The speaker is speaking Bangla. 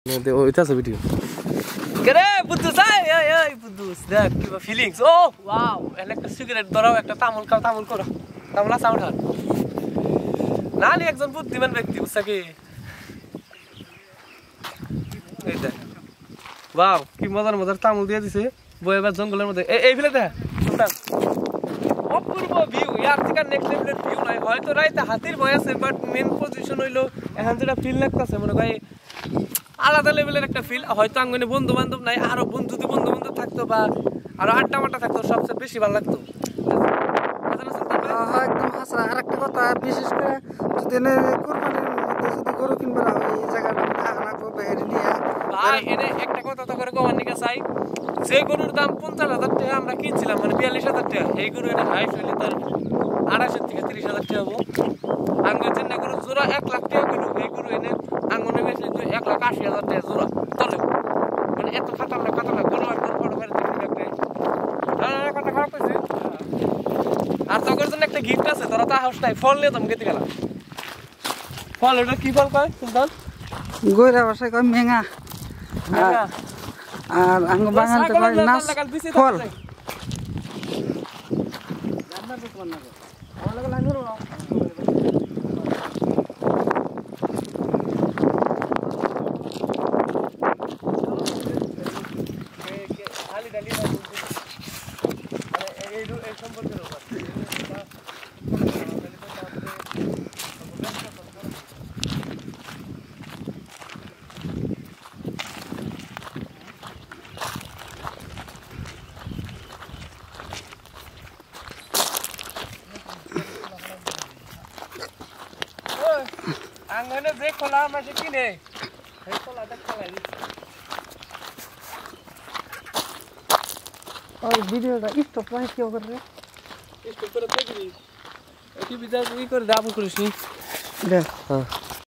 ওইটা আছে ভিডিও করে বুদ্ধুস এই বুদ্ধুস দেখ কি ফিলিংস ও ওয়াও একটা সিগারেট ধরাও একটা তামুল খাও তামুল করো তামুল আছে আমার নালি একজন বুদ্ধিমান ব্যক্তি বুঝছা কি এই দেখ ওয়াও কি মজার মজার তামুল দিয়ে দিছে বইবার জঙ্গলের মধ্যে এই ফেলে দেখ সুলতান অপূর্ব ভিউ ইয়ার থেকে নেক্সট লেভেলের ভিউ নাই হয়তো রাইতে হাতির ভয় আছে বাট মেন পজিশন হইলো এখন যেটা ফিল লাগতেছে মনে হয় আলাদা লেভেলের একটা ফিল হয়তো আঙ্গনে বন্ধু বান্ধব নাই আরো বন্ধু বান্ধব থাকতো বা আরো আড্ডা মাড্ডা থাকতো সবচেয়ে বেশি ভালো লাগতো একদম হাসা আর একটা কথা বিশেষ করে যদি কোরবানির মধ্যে যদি গরু কিনবে না এই জায়গাটা রাখবো বাইরে নিয়ে ভাই এনে একটা কথা তো করে কমার নিকা চাই যে গরুর দাম 50,000 টাকা আমরা কিনছিলাম মানে 42,000 টাকা এই গরু এনে হাইট হইলে তার 28,000 থেকে 30,000 টাকা হবো আঙ্গের জন্য গরু জোড়া 1 লাখ টাকা কিলো এই গরু এনে আঙ্গনে বেশি 1,80,000 টাকা জোড়া তলে মানে এত খাতারনাক গরু আর তোর ফটো করে দেখি একটা কথা খারাপ হয়েছে আর তোর জন্য একটা গিফট আছে তোরা তো হাউস নাই ফল নিয়ে তোমাকে গেলাম ফল ওটা কি ফল কয় সুলতান গইরা ভাষায় কয় মেঙা আর আঙ্গ বাঙালিতে কয় নাচ ফল আঙ্গনে যে খোলা মাসে কিনে সেই খোলাটা খালাই और वीडियो का स्टॉप नहीं क्यों कर रहे स्टॉप कर दे टीवी टीवी जा कोई कर दाब करिस नी देख हां